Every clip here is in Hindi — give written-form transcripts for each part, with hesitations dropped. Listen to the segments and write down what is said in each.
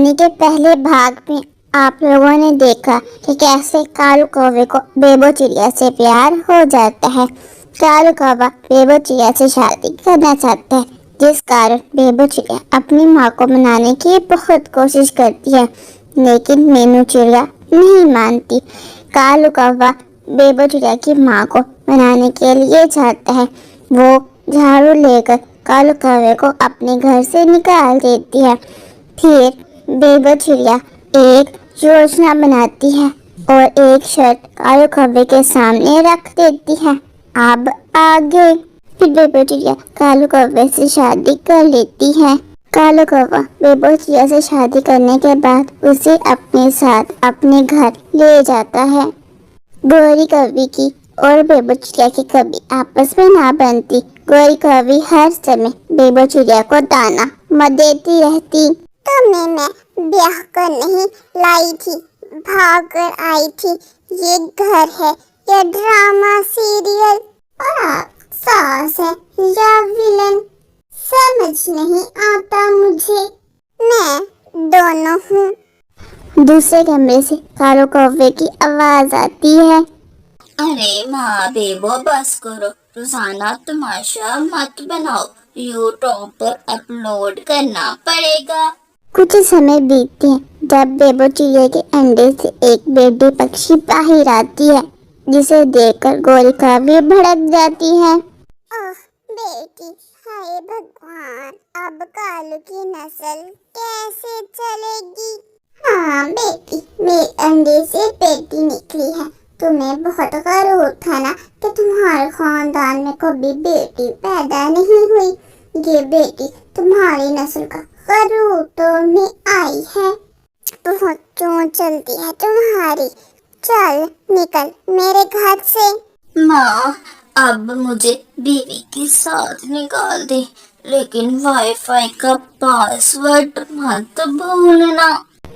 कहानी के पहले भाग में आप लोगों ने देखा कि कैसे कालू कौवे को बेबो चिड़िया से प्यार हो जाता है। कालू कौवा बेबो चिड़िया से शादी करना चाहता है, जिस कारण बेबो चिड़िया अपनी माँ को मनाने की बहुत कोशिश करती है, लेकिन मीनू चिड़िया नहीं मानती। कालू कौवा बेबो चिड़िया की माँ को मनाने के लिए चाहता है। वो झाड़ू लेकर कालू कौवे को अपने घर से निकाल देती है। फिर बेबो चिड़िया एक योजना बनाती है और एक शर्त कालू कौवे के सामने रख देती है। अब आगे। फिर बेबो चिड़िया कालू कौवे से शादी कर लेती है। कालू कौवा बेबो चिड़िया से शादी करने के बाद उसे अपने साथ अपने घर ले जाता है। गोरी कौवी की और बेबो चिड़िया की कभी आपस में ना बनती। गोरी कौवी हर समय बेबो चिड़िया को दाना मत देती रहती। तुम्हें मैं ब्याह कर नहीं लाई थी, भाग कर आई थी। ये घर है या ड्रामा सीरियल, और आप सास है या विलन, समझ नहीं आता मुझे। मैं दोनों हूँ। दूसरे कमरे से कालू कौवे की आवाज आती है। अरे माँ बेबो, बस करो, रोजाना तमाशा मत बनाओ, यूट्यूब पर अपलोड करना पड़ेगा। कुछ समय बीतते हैं जब बेबो चिड़िया के अंडे से एक बेटी पक्षी बाहर आती है, जिसे देखकर गोरी कौवी भड़क जाती है। ओह बेटी, हाय भगवान, अब कालू की नस्ल कैसे चलेगी। हाँ बेटी, मेरे अंडे से बेटी निकली है। तुम्हें बहुत गर्व था ना कि तुम्हारे खानदान में कभी बेटी पैदा नहीं हुई। ये बेटी तुम्हारी नस्ल का गर्व तो में आई है। बहुत चोट चलती है तुम्हारी। चल निकल मेरे घर से। माँ, अब मुझे बीवी के साथ निकाल दे, लेकिन वाईफाई का पासवर्ड मत भूलना।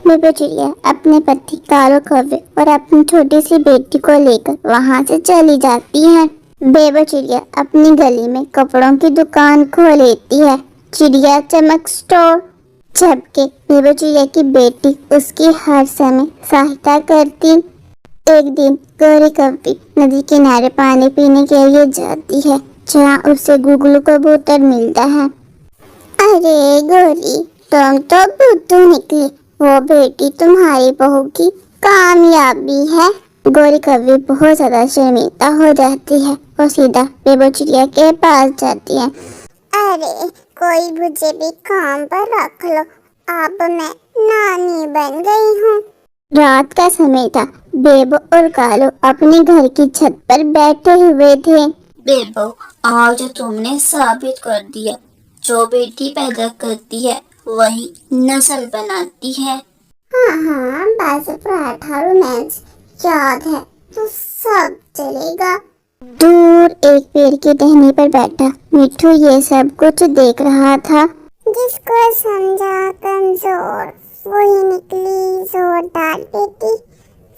बेबो चिड़िया अपने पति कालू कौवे और अपनी छोटी सी बेटी को लेकर वहाँ से चली जाती है। बेबो चिड़िया अपनी गली में कपड़ों की दुकान खोल लेती है, चिड़िया चमक स्टोर। जबकि बेबो चिड़िया की बेटी उसकी हर समय सहायता करती। एक दिन गोरी कौवी नदी किनारे पानी पीने के लिए जाती है, जहाँ उसे गुगलू कबूतर मिलता है। अरे गोरी, तुम तो बुद्धू निकली। वो बेटी तुम्हारी बहू की कामयाबी है। गोरी कौवी बहुत ज्यादा शर्मिंदा हो जाती है और सीधा बेबो चिड़िया के पास जाती है। अरे कोई मुझे भी काम पर रख लो, अब मैं नानी बन गई हूँ। रात का समय था। बेबो और कालू अपने घर की छत पर बैठे हुए थे। बेबो, आज तुमने साबित कर दिया, जो बेटी पैदा करती है वही नस्ल बनाती है। हाँ, बस पराठा रोमांस याद है तो सब चलेगा। दूर एक पेड़ की टहनी पर बैठा मिट्ठू ये सब कुछ देख रहा था। जिसको समझा कमजोर, वही निकली जोरदार बेटी,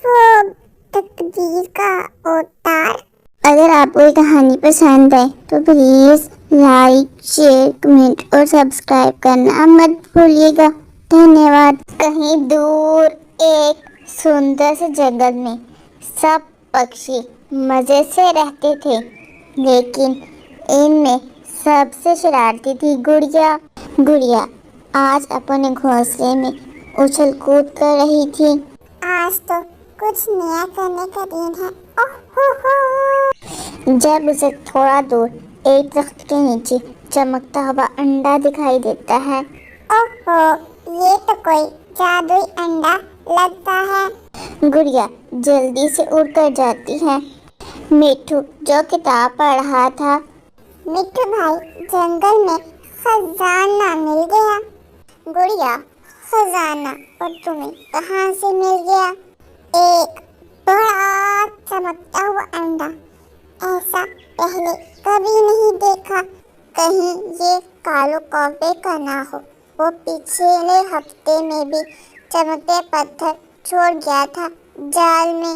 वो तकदीर का उतार। अगर आपको ये कहानी पसंद आए तो प्लीज लाइक, शेयर, कमेंट और सब्सक्राइब करना मत भूलिएगा। धन्यवाद। कहीं दूर एक सुंदर से जंगल में सब पक्षी मजे से रहते थे, लेकिन इनमें सबसे शरारती थी गुड़िया। गुड़िया आज अपने घोंसले में उछल कूद कर रही थी। आज तो कुछ नया करने का दिन है। ओह हो हो। जब उसे थोड़ा दूर एक दरख्त के नीचे चमकता हुआ अंडा दिखाई देता है। ओहो, ये तो कोई जादुई अंडा लगता है। गुड़िया जल्दी से उड़कर जाती है। मिट्ठू जो किताब पढ़ रहा था। मिट्ठू भाई, जंगल में खजाना मिल गया। गुड़िया, खजाना और तुम्हें कहाँ से मिल गया? एक बड़ा चमकता हुआ अंडा, ऐसा पहले कभी नहीं देखा। कहीं ये कालू कौवे का ना हो। वो पिछले हफ्ते में भी चमकते पत्थर छोड़ गया था जाल में।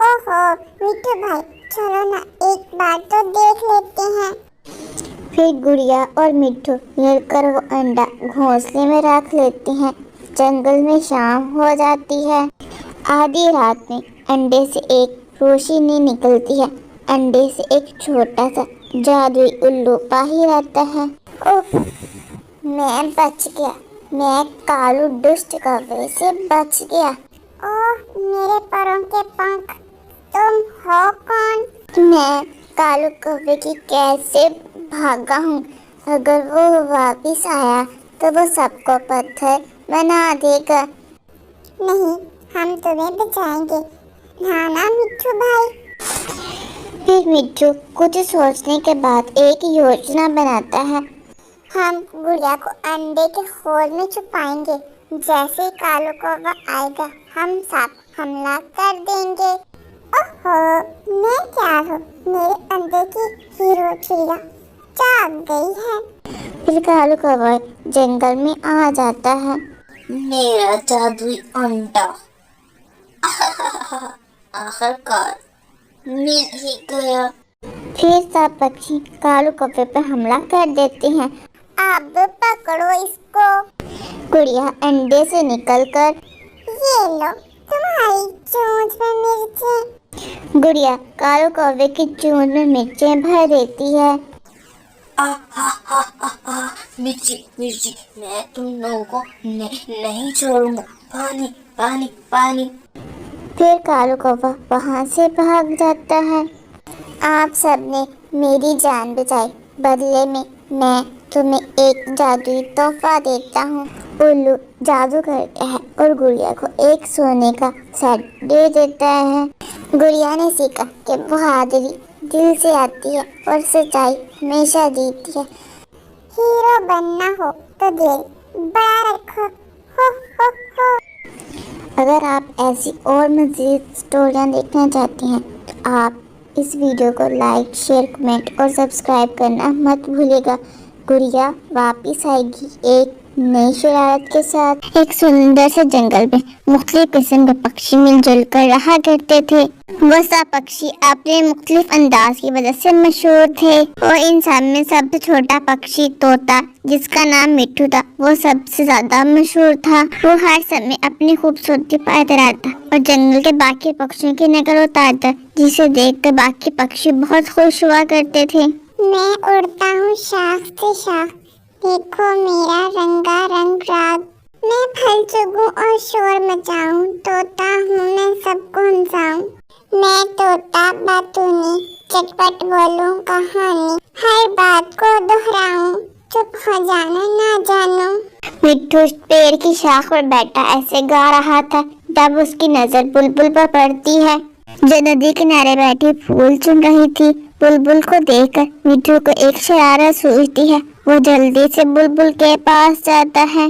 ओहो मिट्ठू भाई, चलो ना एक बार तो देख लेते हैं। फिर गुड़िया और मिट्ठू मिलकर वो अंडा घोंसले में रख लेते हैं। जंगल में शाम हो जाती है। आधी रात में अंडे से एक रोशनी निकलती है। अंडे से एक छोटा सा जादुई उल्लू बाहर आता है। उफ, मैं बच गया। मैं कालू दुष्ट कौवे से बच गया। ओह, मेरे परों के पंख, तुम हो कौन? मैं कालू कौवे की कैद से भागा हूँ। अगर वो वापिस आया तो वो सबको पत्थर बना देगा। नहीं, हम तुम्हें बचाएंगे। नाना मिट्ठू भाई। फिर मिट्टू कुछ सोचने के बाद एक योजना बनाता है। हम गुड़िया को अंडे के खोल में छुपाएंगे। जैसे ही कालू कौवा आएगा, हम सब हमला कर देंगे। ओहो, मैं क्या हूँ? मेरे अंडे की हीरो चिड़िया जाग गई है। फिर कालू कौवा जंगल में आ जाता है। मेरा जादुई अंडा आखिरकार मिल ही गया। फिर सब पक्षी कालू कौवे पर हमला कर देते हैं। अब पकड़ो इसको। गुड़िया अंडे से निकलकर ये लो, तुम्हारी चोंच में मिर्चें। गुड़िया कालू कौवे की चूंद में मिर्चें भर देती है। मिर्ची मिर्ची, मैं तुम लोगों को नहीं छोड़ूंगा। पानी पानी पानी। फिर कालू कौवा वहाँ से भाग जाता है। आप सबने मेरी जान बचाई, बदले में मैं तुम्हें एक जादुई तोहफा देता हूँ। उल्लू जादू करता है और गुड़िया को एक सोने का सेट दे देता है। गुड़िया ने सीखा कि बहादुरी दिल से आती है और सच्चाई हमेशा जीतती है। हीरो बनना हो तो दिल बड़ा रखो। हो हो हो। अगर आप ऐसी और मज़ीद स्टोरियाँ देखना चाहती हैं तो आप इस वीडियो को लाइक, शेयर, कमेंट और सब्सक्राइब करना मत भूलिएगा। गुड़िया वापिस आएगी एक नई शरारत के साथ। एक सुंदर से जंगल में मुख्तलिफ किस्म के पक्षी मिलजुल कर रहा करते थे। वो सब पक्षी अपने मुख्तलिफ अंदाज की वजह से मशहूर थे। और इन सब में सबसे छोटा पक्षी तोता, जिसका नाम मिट्टू था, वो सबसे ज्यादा मशहूर था। वो हर समय अपनी खूबसूरती पाता रहता और जंगल के बाकी पक्षियों की नकल उतारता, जिसे देखकर बाकी पक्षी बहुत खुश हुआ करते थे। मैं उड़ता हूँ शाख से शाख, देखो मेरा रंगारंग राग। मैं फल चुगूं और शोर मचाऊं, तोता हूँ मैं सबको हंसाऊं। मैं तोता बातूनी, चटपट बोलूं कहानी, हर बात को दोहराऊं, चुप हो जाना ना जानूं। मिट्टू पेड़ की शाख पर बैठा ऐसे गा रहा था तब उसकी नजर बुलबुल पर पड़ती है, जो नदी किनारे बैठी फूल चुन रही थी। बुलबुल को देखकर मिट्टू को एक शरारत सूझती है। वो जल्दी से बुलबुल के पास जाता है।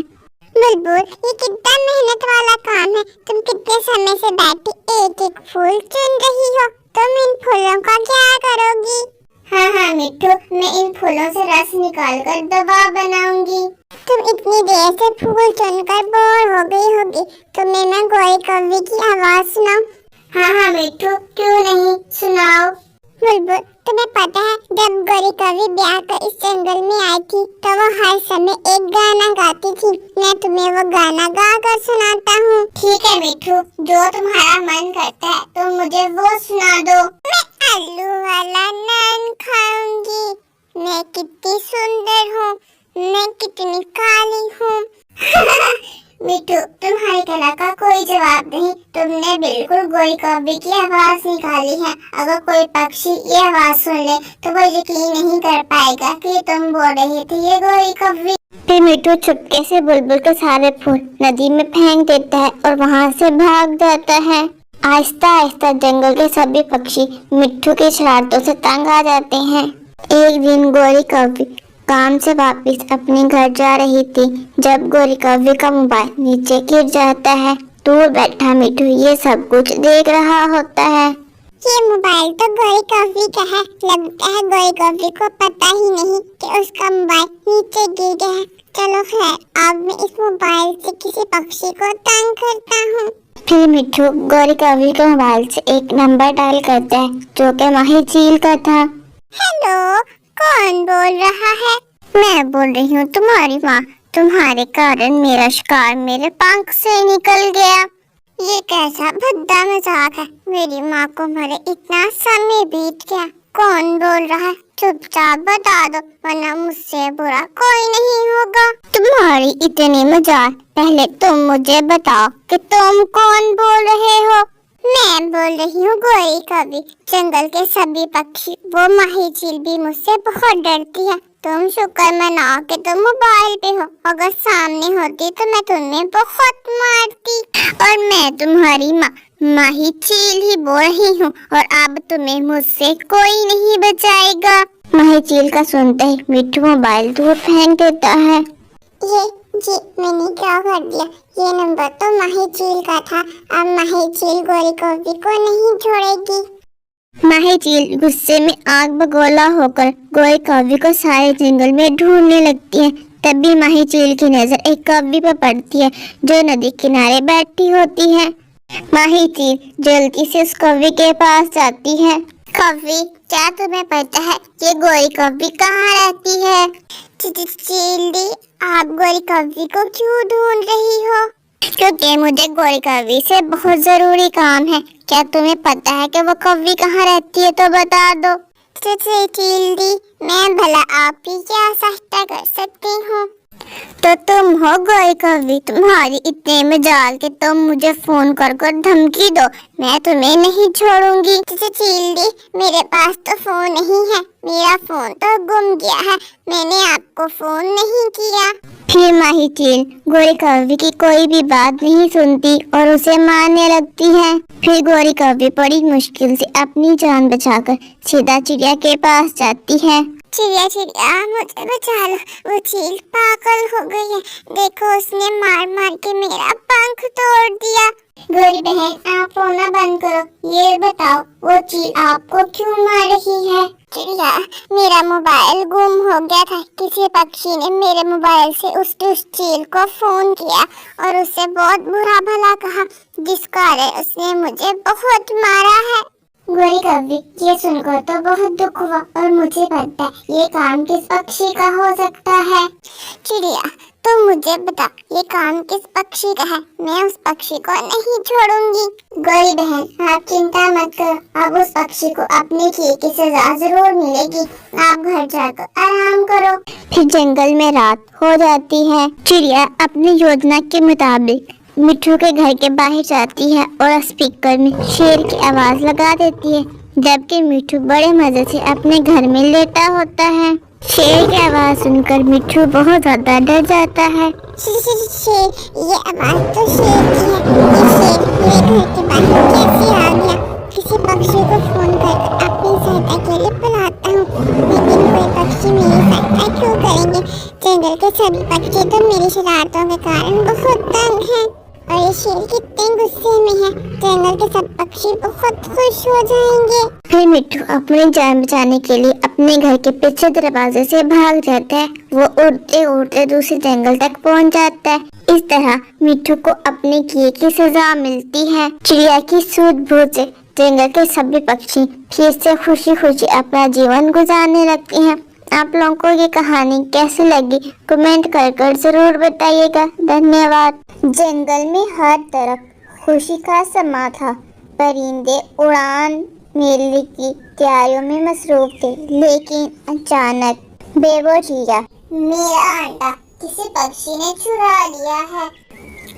बुलबुल, ये कितना मेहनत वाला काम है। तुम कितने समय से बैठी एक एक फूल चुन रही हो। तुम इन फूलों का क्या करोगी? हाँ मिट्टू, मैं इन फूलों से रस निकाल कर दवा बनाऊंगी। तुम इतनी देर से फूल चुनकर बोर हो गई होगी। तुम्हें मैं गोरी कौवे की आवाज सुनाऊं? हाँ मिट्टू, क्यों नहीं, सुनाओ। बुलबुल, तुम्हें पता है जब गोरी कौवी ब्याह कर इस जंगल में आई थी तो वो हर समय एक गाना गाती थी। मैं तुम्हें वो गाना गा कर सुनाता हूँ। ठीक है मिट्टू, जो तुम्हारा मन करता है तुम मुझे वो सुना दो। मैं आलू वाला नान खाऊंगी, मैं कितनी सुंदर हूँ, मैं कितनी काली हूँ। मिट्टू, तुम्हारी कला का कोई जवाब नहीं। तुमने बिल्कुल गोरी कौवे की आवाज निकाली है। अगर कोई पक्षी ये आवाज सुन ले तो वो यकीन नहीं कर पाएगा कि तुम बोल रही थी ये गोरी कौवी। फिर मिट्टू चुपके से बुलबुल के सारे फूल नदी में फेंक देता है और वहाँ से भाग जाता है। आहिस्ता आहिस्ता जंगल के सभी पक्षी मिट्टू की शरारतों से तंग आ जाते हैं। एक दिन गोरी कौवी काम से वापस अपने घर जा रही थी जब गोरी कौवे का मोबाइल नीचे गिर जाता है। दूर बैठा मिट्टू ये सब कुछ देख रहा होता है। ये मोबाइल तो गोरी कौवी का है। लगता है गोरी कौवी को पता ही नहीं कि उसका मोबाइल नीचे गिर गया है। चलो खैर, अब मैं इस मोबाइल से किसी पक्षी को तंग करता हूँ। फिर मिट्टू गोरी कौवे के मोबाइल से एक नंबर डायल करता है जो कि माही चील का था। हेलो, कौन बोल रहा है? मैं बोल रही हूँ तुम्हारी माँ। तुम्हारे कारण मेरा शिकार मेरे पंख से निकल गया। ये कैसा भद्दा मजाक है? मेरी माँ को मरे इतना समय बीत गया। कौन बोल रहा है? चुपचाप बता दो वरना मुझसे बुरा कोई नहीं होगा। तुम्हारी इतनी मजाक, पहले तुम मुझे बताओ कि तुम कौन बोल रहे हो। मैं बोल रही हूँ गोरी कवि। जंगल के सभी पक्षी, वो माही चील भी मुझसे बहुत डरती है। तुम शुक्र मनाओ कि तुम मोबाइल पे हो। अगर सामने होती तो मैं तुम्हें बहुत मारती। और मैं तुम्हारी माँ माही चील ही बोल रही हूँ, और अब तुम्हें मुझसे कोई नहीं बचाएगा। माही चील का सुनते ही मिट्टू मोबाइल दूर फेंक देता है। ये जी मैंने क्या कर दिया? ये नंबर तो माही चील का था। अब माही चील गोरी कवि को नहीं छोड़ेगी। माही चील गुस्से में आग बगोला होकर गोरी कौवी को सारे जंगल में ढूंढने लगती है। तभी माही चील की नजर एक कौवी पर पड़ती है जो नदी किनारे बैठी होती है। माही चील जल्दी से उस कौवी के पास जाती है। कौवी, क्या तुम्हें पता है ये गोरी कौवी कहाँ रहती है? चील दी, आप गोरी कवि को क्यों ढूंढ रही हो? क्योंकि मुझे गोरी कौवी से बहुत जरूरी काम है। क्या तुम्हें पता है कि वो कौवी कहाँ रहती है? तो बता दो। चील दी, मैं भला आपकी क्या सहायता कर सकती हूँ? तो तुम हो गोरी कौवी। तुम्हारी इतने मजाल कि तुम मुझे फोन कर धमकी दो। मैं तुम्हें नहीं छोड़ूंगी। चील दी, मेरे पास तो फोन नहीं है। मेरा फोन तो गुम गया है। मैंने आपको फोन नहीं किया। फिर माही चील गोरी कौवी की कोई भी बात नहीं सुनती और उसे मारने लगती है। फिर गोरी कौवी बड़ी मुश्किल से अपनी जान बचाकर सीधा चिड़िया के पास जाती है। चिड़िया मुझे बचा लो। वो चील पागल हो गई है। देखो उसने मार मार के मेरा पंख तोड़ दिया। गोरी बहन, आप रोना बंद करो। ये बताओ वो चील आपको क्यों मार रही है? चिड़िया, मेरा मोबाइल गुम हो गया था। किसी पक्षी ने मेरे मोबाइल से उस चील को फोन किया और उससे बहुत बुरा भला कहा, जिस कारण उसने मुझे बहुत मारा है। गोरी कवि, ये सुनकर तो बहुत दुख हुआ और मुझे पता है ये काम किस पक्षी का हो सकता है। चिड़िया, तो मुझे बता ये काम किस पक्षी का है? मैं उस पक्षी को नहीं छोड़ूंगी। गोरी बहन, आप चिंता मत करो। अब उस पक्षी को अपने किए की सजा जरूर मिलेगी। आप घर जाकर आराम करो। फिर जंगल में रात हो जाती है। चिड़िया अपनी योजना के मुताबिक मिट्टू के घर के बाहर जाती है और स्पीकर में शेर की आवाज लगा देती है, जबकि मिट्टू बड़े मजे से अपने घर में लेटा होता है। शेर की आवाज सुनकर मिट्टू बहुत ज्यादा डर जाता है। शेर, ये आवाज तो शेर की है। ये शेर मेरे घर के बाहर कैसे आ गया? किसी पक्षी को फोन कर अपनी सहायता के लिए बुलाता हूँ, लेकिन कोई पक्षी मेरी सहायता क्यों करेंगे? जंगल के सभी पक्षी तो मेरी शरारतों के कारण बहुत तंग हैं। और ये शेर कितने गुस्से में है। जंगल के सब पक्षी बहुत खुश हो जाएंगे। फिर मिट्टू अपनी जान बचाने के लिए अपने घर के पीछे दरवाजे से भाग जाता है। वो उड़ते उड़ते दूसरे जंगल तक पहुंच जाता है। इस तरह मिट्टू को अपने किए की सजा मिलती है। चिड़िया की सूझबूझ से जंगल के सभी पक्षी फिर से खुशी खुशी अपना जीवन गुजारने लगते हैं। आप लोगों को ये कहानी कैसी लगी कमेंट कर जरूर बताइएगा। धन्यवाद। जंगल में हर तरफ खुशी का समा था। परिंदे उड़ान मेले की तैयारियों में मसरूफ थे, लेकिन अचानक बेबो चिड़िया, मेरा अंडा किसी पक्षी ने चुरा लिया है।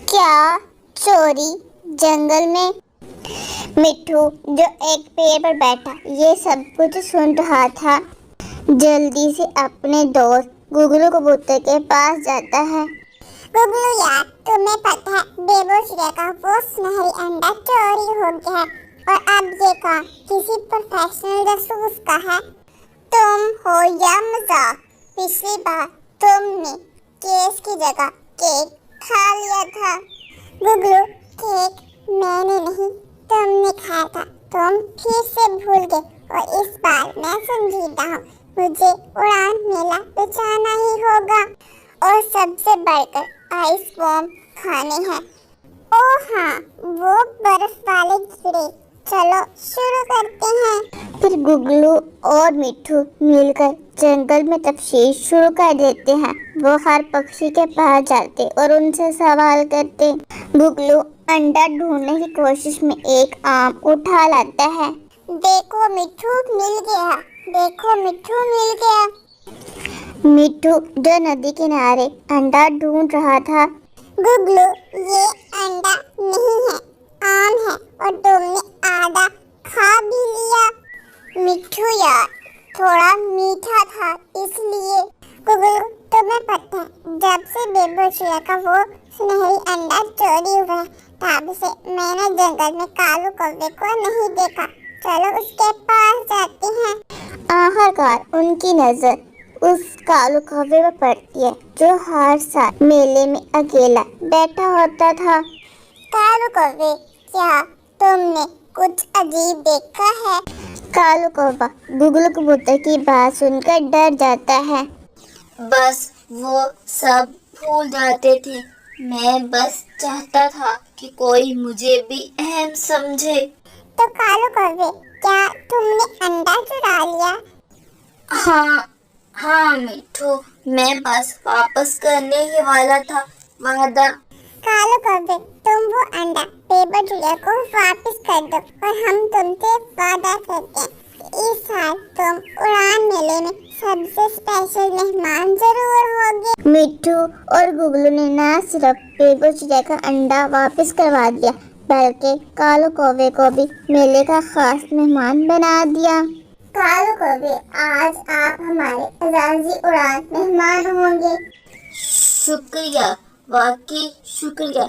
क्या चोरी? जंगल में? मिट्टू जो एक पेड़ पर बैठा ये सब कुछ सुन रहा था, जल्दी से अपने दोस्त गुगलू कबूतर के पास जाता है। गुगलू यार, तुम्हें पता है बेबो चिड़िया का वो सुनहरी अंडा चोरी हो गया है और अब ये काम किसी प्रोफेशनल जासूस का है। तुम हो या मजाक? पिछली बार तुमने केक की जगह केक खा लिया था। गुगलू, केक मैंने नहीं तुमने खाया था। तुम फिर से भूल गए और इस बार मैं संजीदा हूँ। मुझे उड़ान मेला बचाना ही होगा और सबसे बढ़कर आइस बॉम्ब खाने हैं। ओह हाँ, वो बर्फ वाले कीड़े चलो शुरू करते हैं। फिर गुगलू और मिट्ठू मिलकर जंगल में तफ्तीश शुरू कर देते हैं। वो हर पक्षी के पास जाते और उनसे सवाल करते। गुगलू अंडा ढूंढने की कोशिश में एक आम उठा लाता है। देखो मिट्ठू मिल गया, देखो मिट्ठू मिल गया। मिट्ठू जो नदी किनारे अंडा ढूंढ रहा था, गुगलू ये अंडा नहीं है, आम है और तुमने आधा खा भी लिया। मिट्ठू यार थोड़ा मीठा था इसलिए। गुगलू तुम्हें पता है जब से बेबो चिड़िया का वो सुनहरी अंडा चोरी हुआ है तब से मैंने जंगल में कालू कौवे को नहीं देखा। चलो उसके पास जाते हैं। आखिरकार उनकी नजर उस कालू कौवे पर पड़ती है जो हर साल मेले में अकेला बैठा होता था। कालू कौवे क्या तुमने कुछ अजीब देखा है? कालू कौवा गुगलू कबूतर की बात सुनकर डर जाता है। बस वो सब भूल जाते थे। मैं बस चाहता था कि कोई मुझे भी अहम समझे। तो कालू कौवे क्या तुमने अंडा चुरा लिया? हाँ मिट्ठू, मैं बस वापस करने ही वाला था वादा। कालू कौवे तुम वो अंडा बेबो चिड़िया को वापस कर दो और हम तुमसे वादा करते हैं कि इस साल तुम उड़ान मेले में सबसे स्पेशल मेहमान जरूर होगे। मिट्ठू और गुगलू ने न सिर्फ बेबो चिड़िया का अंडा वापस करवा दिया बल्कि कालू कौवे को भी मेले का खास मेहमान बना दिया। कालू कौवे आज आप हमारे एजाज़ी उड़ान मेहमान होंगे। शुक्रिया, वाकई शुक्रिया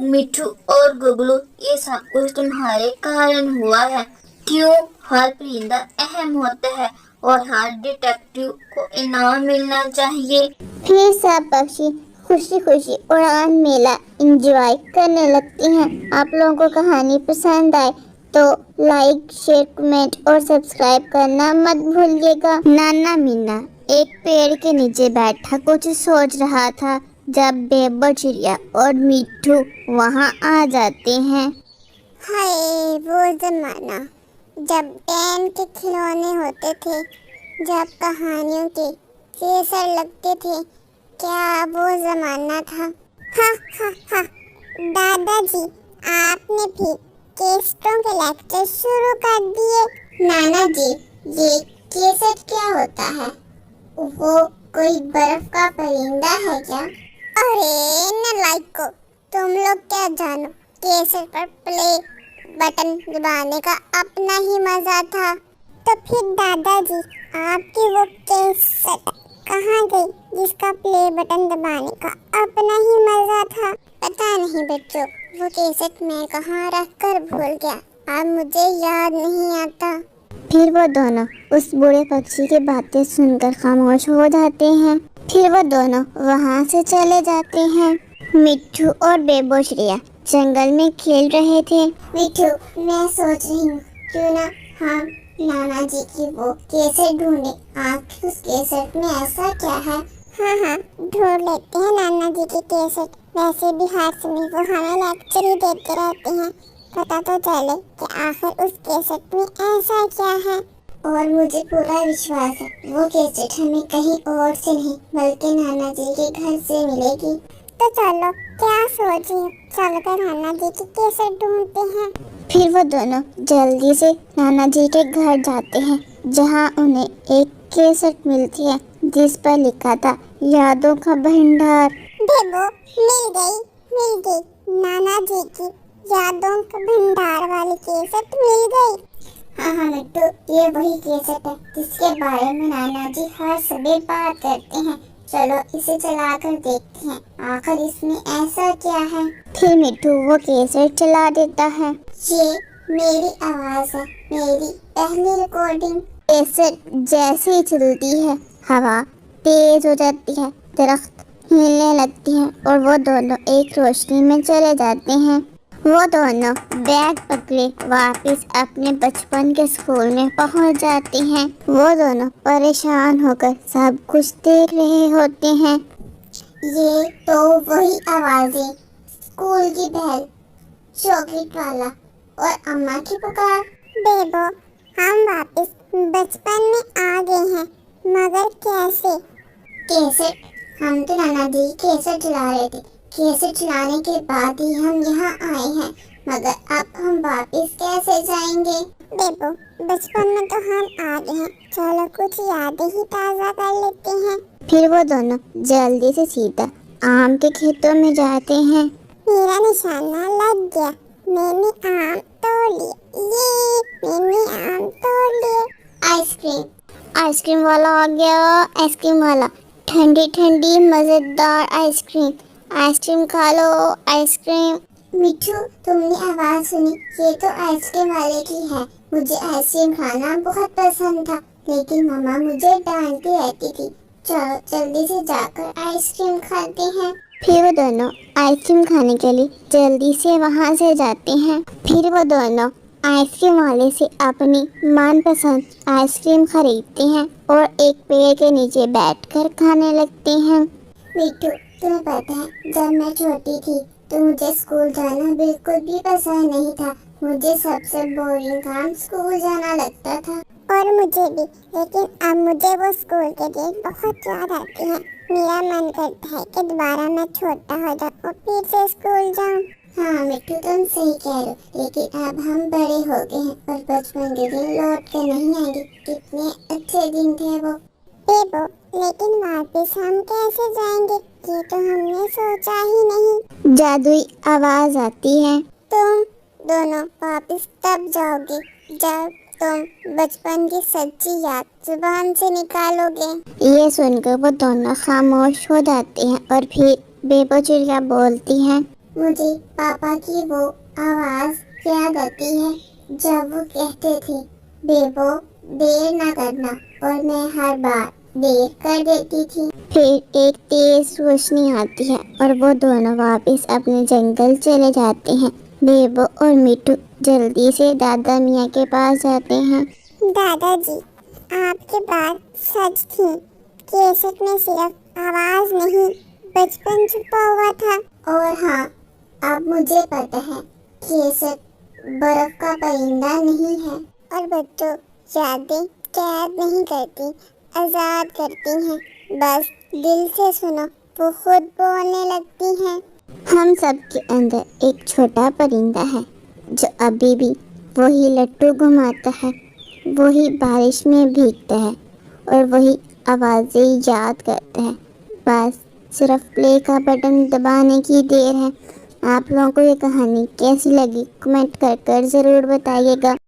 मिट्ठू और गुगलू, ये सब कुछ तुम्हारे कारण हुआ है। क्यों हर परिंदा अहम होता है और हर डिटेक्टिव को इनाम मिलना चाहिए। फिर सब पक्षी खुशी खुशी उड़ान मेला एंजॉय करने लगते हैं। आप लोगों को कहानी पसंद आए तो लाइक, शेयर, कमेंट और सब्सक्राइब करना मत भूलिएगा। नाना मीना एक पेड़ के नीचे बैठा कुछ सोच रहा था जब बेबो चिड़िया और मिट्ठू वहां आ जाते हैं। हाय वो जमाना जब पेन के खिलौने होते थे, जब कहानियों के केसर लगते थे। क्या वो जमाना था? हा हा हा। दादाजी आपने भी केसटों के लेक्चर शुरू कर दिए। नाना जी ये केसट क्या होता है? वो कोई बर्फ का परिंदा है क्या? अरे नालायको, तुम लोग क्या जानो, केसट पर प्ले बटन दबाने का अपना ही मजा था। तो फिर दादाजी आपकी वो केसट कहाँ गई जिसका प्ले बटन दबाने का अपना ही मजा था? पता नहीं बच्चों, वो केसट मैं कहाँ रख कर भूल गया, अब मुझे याद नहीं आता। फिर वो दोनों उस बूढ़े पक्षी की बातें सुनकर खामोश हो जाते हैं। फिर वो दोनों वहाँ से चले जाते हैं। मिट्ठू और बेबो चिड़िया जंगल में खेल रहे थे। मिट्ठू मैं सोच रही हूँ क्यों ना हम नाना जी की वो केसट ढूंढे। आखिर उस केसट में ऐसा क्या है? हाँ ढूंढ लेते हैं नाना जी की केसट। वैसे भी हर समय वो हमें लेक्चर ही देते रहते हैं, पता तो चले कि आखिर उस केसट में ऐसा क्या है। और मुझे पूरा विश्वास है वो केसट हमें कहीं और से नहीं बल्कि नाना जी के घर से मिलेगी। तो चलो क्या सोच रही हो, चलकर नाना जी की केसट ढूंढते हैं। फिर वो दोनों जल्दी से नाना जी के घर जाते हैं जहाँ उन्हें एक केसट मिलती है जिस पर लिखा था यादों का भंडार। बेबो मिल गई नाना जी की यादों का भंडार वाली केसट मिल गई। हाँ मिट्टू ये वही केसट है जिसके बारे में नाना जी हर सुबह बात करते हैं। चलो इसे चलाकर देखते हैं आखिर इसमें ऐसा क्या है। फिर मिट्ठू वो केसट चला देता है। ये मेरी आवाज है, मेरी पहली रिकॉर्डिंग। केसट जैसे ही चलती है हवा तेज हो जाती है, दरख्त हिलने लगती है और वो दोनों एक रोशनी में चले जाते हैं। वो दोनों बैग पकड़े वापस अपने बचपन के स्कूल में पहुंच जाते हैं। वो दोनों परेशान होकर सब कुछ देख रहे होते हैं। ये तो वही आवाजें, स्कूल की बेल, चॉकलेट वाला और अम्मा की पुकार। बेबो, हम वापस बचपन में आ गए हैं, मगर कैसे? कैसे? हम तो नाना जी कैसे चला रहे थे। कैसे चलाने के बाद ही हम यहाँ आए हैं, मगर अब हम वापस कैसे जाएंगे? बेबो, बचपन में तो हम आ गए हैं, चलो कुछ यादें ही ताज़ा कर लेते हैं। फिर वो दोनों जल्दी से सीधा आम के खेतों में जाते हैं। मेरा निशाना लग गया, मैंने आम तोड़ लिए, ये मैंने आम तोड़ लिए। आइसक्रीम, आइसक्रीम वाला आ गया। आइसक्रीम वाला, ठंडी ठंडी मजेदार आइसक्रीम। आइसक्रीम खा लो, आइसक्रीम। मिठू, तुमने आवाज सुनी? ये तो आइसक्रीम वाले की है। मुझे आइसक्रीम खाना बहुत पसंद था, लेकिन मम्मा मुझे डांटती रहती थी। चलो जल्दी से जाकर आइसक्रीम खाते हैं। फिर वो दोनों आइसक्रीम खाने के लिए जल्दी से वहाँ से जाते हैं। फिर वो दोनों आइसक्रीम वाले से अपनी मनपसंद आइसक्रीम खरीदते हैं और एक पेड़ के नीचे बैठकर खाने लगते हैं। मिठू, तुम्हें पता है, जब मैं छोटी थी तो मुझे स्कूल जाना बिल्कुल भी पसंद नहीं था। मुझे सबसे बोरिंग काम स्कूल जाना लगता था। और मुझे भी, लेकिन अब मुझे वो स्कूल के दिन बहुत याद आते हैं। मेरा मन करता है कि दोबारा मैं छोटा हो जाऊं और फिर से स्कूल जाऊं। हाँ मिट्टू, तुम सही कह रहे हो, लेकिन अब हम बड़े हो गए हैं और बचपन के दिन लौट कर नहीं आएंगे। कितने अच्छे दिन थे वो। बेबो, लेकिन वापस हम कैसे जाएंगे? ये तो हमने सोचा ही नहीं। जादुई आवाज आती है। तुम दोनों वापस तब जाओगे जब तुम बचपन की सच्ची याद जुबान से निकालोगे। ये सुनकर वो दोनों खामोश हो जाते हैं और फिर बेबो चिड़िया बोलती है, मुझे पापा की वो आवाज याद आती है जब वो कहते थे, बेबो देर ना करना, और मैं हर बार देर कर देती थी। फिर एक तेज रोशनी आती है और वो दोनों वापस अपने जंगल चले जाते हैं। बेबो और मिट्टू जल्दी से दादा मियाँ के पास जाते हैं। दादाजी, आपकी बात सच थी। केसर में सिर्फ आवाज नहीं, बचपन छुपा हुआ था। और हाँ, अब मुझे पता है, केसर बर्फ का परिंदा नहीं है। और बच्चों, यादें कैद नहीं करती, आजाद करती हैं। बस दिल से सुनो, वो खुद बोलने लगती हैं। हम सब के अंदर एक छोटा परिंदा है जो अभी भी वही लट्टू घुमाता है, वही बारिश में भीगता है और वही आवाज़ें याद करता है। बस सिर्फ प्ले का बटन दबाने की देर है। आप लोगों को ये कहानी कैसी लगी कमेंट कर ज़रूर बताइएगा।